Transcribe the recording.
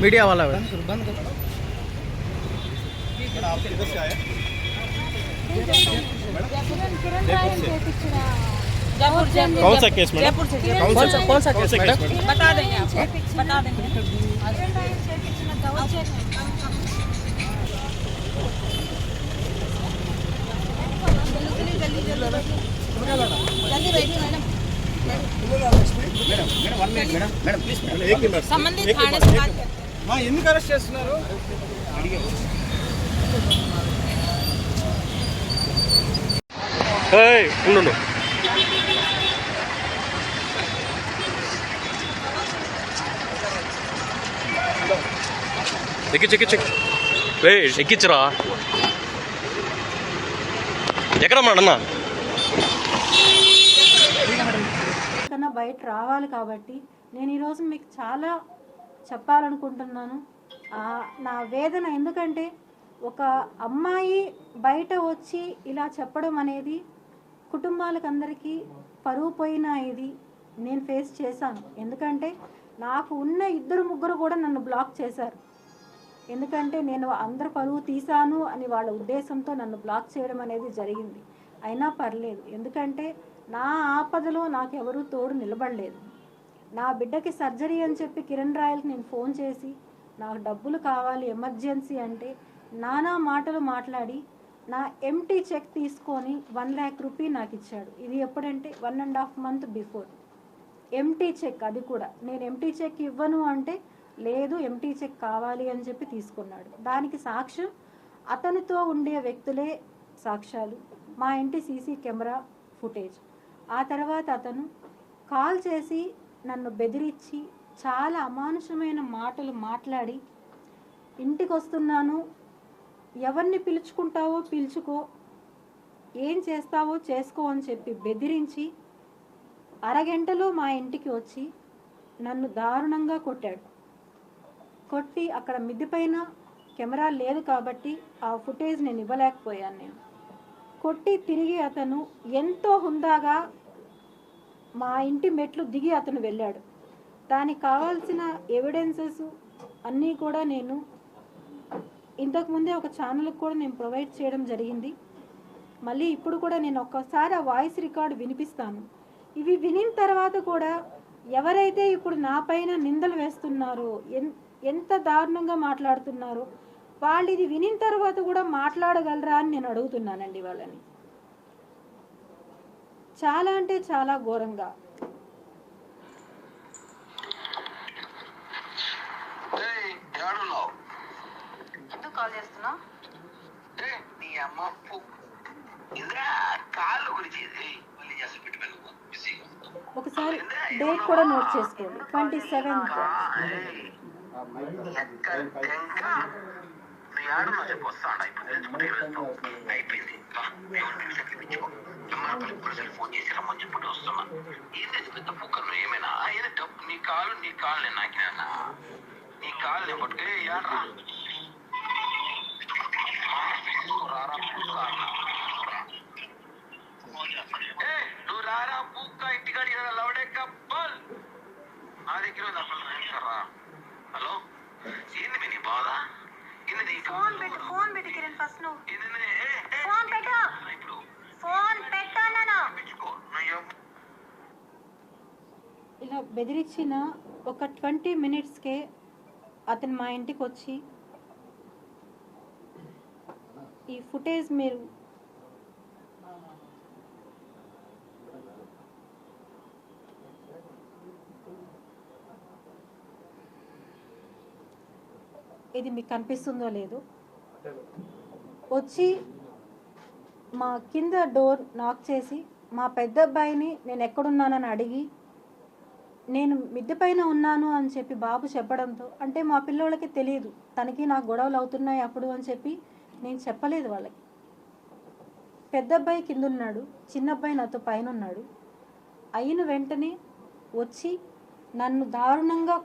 Media वाला है। बंद करो। आप किधर से आए? कौन सा केस मैडम? कौन सा केस मैडम? बता देंगे आपको, बता देंगे। जल्दी बैठिए madam. Madam 1 minute madam please madam 1 minute संबंधित थाने से बात कर। हाँ ఎందుకు అరెస్ట్ చేస్తున్నారు? ఉండు ఎక్కించు ఎక్కించరా ఎక్కడమ్మా అన్న కన్నా బయట రావాలి కాబట్టి నేను ఈరోజు మీకు చాలా చెప్పాలనుకుంటున్నాను నా వేదన. ఎందుకంటే ఒక అమ్మాయి బయట వచ్చి ఇలా చెప్పడం అనేది కుటుంబాలకు అందరికీ పరువు పోయిన ఇది నేను ఫేస్ చేశాను. ఎందుకంటే నాకు ఉన్న 2-3 కూడా నన్ను బ్లాక్ చేశారు. ఎందుకంటే నేను అందరి పరువు తీశాను అని వాళ్ళ ఉద్దేశంతో నన్ను బ్లాక్ చేయడం అనేది జరిగింది. అయినా పర్లేదు, ఎందుకంటే నా ఆపదలో నాకు ఎవరూ తోడు నిలబడలేదు. నా బిడ్డకి సర్జరీ అని చెప్పి కిరణ్ రాయల్కి నేను ఫోన్ చేసి నాకు డబ్బులు కావాలి ఎమర్జెన్సీ అంటే నానా మాటలు మాట్లాడి నా ఎంటీ చెక్ తీసుకొని 1 lakh రూపీ నాకు ఇచ్చాడు. ఇది ఎప్పుడంటే 1.5 months బిఫోర్. ఎంటీ చెక్, అది కూడా నేను ఎంటీ చెక్ ఇవ్వను అంటే లేదు ఎంటీ చెక్ కావాలి అని చెప్పి తీసుకున్నాడు. దానికి సాక్ష్యం అతనితో ఉండే వ్యక్తులే సాక్ష్యాలు, మా ఇంటి సీసీ కెమెరా ఫుటేజ్. ఆ తర్వాత అతను కాల్ చేసి నన్ను బెదిరించి చాలా అమానుషమైన మాటలు మాట్లాడి ఇంటికి వస్తున్నాను, ఎవరిని పిలుచుకుంటావో పిలుచుకో, ఏం చేస్తావో చేసుకో అని చెప్పి బెదిరించి అరగంటలో మా ఇంటికి వచ్చి నన్ను దారుణంగా కొట్టాడు. కొట్టి అక్కడ మిద్ది పైన కెమెరా లేదు కాబట్టి ఆ ఫుటేజ్ నేను ఇవ్వలేకపోయాను. నేను కొట్టి తిరిగి అతను ఎంతో హుందాగా మా ఇంటి మెట్లు దిగి అతను వెళ్ళాడు. దానికి కావాల్సిన ఎవిడెన్సెస్ అన్నీ కూడా నేను ఇంతకుముందే ఒక ఛానల్కి కూడా నేను ప్రొవైడ్ చేయడం జరిగింది. మళ్ళీ ఇప్పుడు కూడా నేను ఒక్కసారి ఆ వాయిస్ రికార్డు వినిపిస్తాను. ఇవి వినిన తర్వాత కూడా ఎవరైతే ఇప్పుడు నా పైన నిందలు వేస్తున్నారో, ఎంత దారుణంగా మాట్లాడుతున్నారో, వాళ్ళు ఇది వినిన తర్వాత కూడా మాట్లాడగలరా అని నేను అడుగుతున్నానండి వాళ్ళని. చాలా అంటే చాలా ఘోరంగా. ఎందుకు కాల్ చేస్తున్నావు? ఒకసారి డేట్ కూడా నోట్ చేసుకోండి, 27th. ఫోన్ చేసి రమ్మని చెప్పి వస్తున్నా. ఏంటి పెద్ద పుక్కను ఏమైనా నీ కాలు నేను నాకినా నీ కాలు నేను పట్టుకే ఏడ్రా నువ్వు రారా పుక్క ఇంటికాడి లవడే కప్పల్ నా దగ్గర రా. హలో ఏంది మీ నీ బాధ? ఫోన్ పెట్టు కిరణ్, ఫస్ట్ నువ్వు ఫోన్ పెట్టు. ఫోన్ పెట్టాను. ఇలా బెదిరించిన ఒక 20 minutesకే అతను మా ఇంటికి వచ్చి ఈ ఫుటేజ్ మీరు ఇది మీకు కనిపిస్తుందో లేదో, వచ్చి మా కింద డోర్ నాక్ చేసి మా పెద్ద అబ్బాయిని నేను ఎక్కడున్నానని అడిగి నేను మిద్దె పైన ఉన్నాను అని చెప్పి బాబు చెప్పడంతో, అంటే మా పిల్లోళ్ళకి తెలియదు తనకి నాకు గొడవలు అవుతున్నాయి అప్పుడు అని చెప్పి నేను చెప్పలేదు వాళ్ళకి. పెద్ద అబ్బాయి కింద ఉన్నాడు, చిన్న అబ్బాయి నాతో పైన ఉన్నాడు. అయిన వెంటనే వచ్చి నన్ను దారుణంగా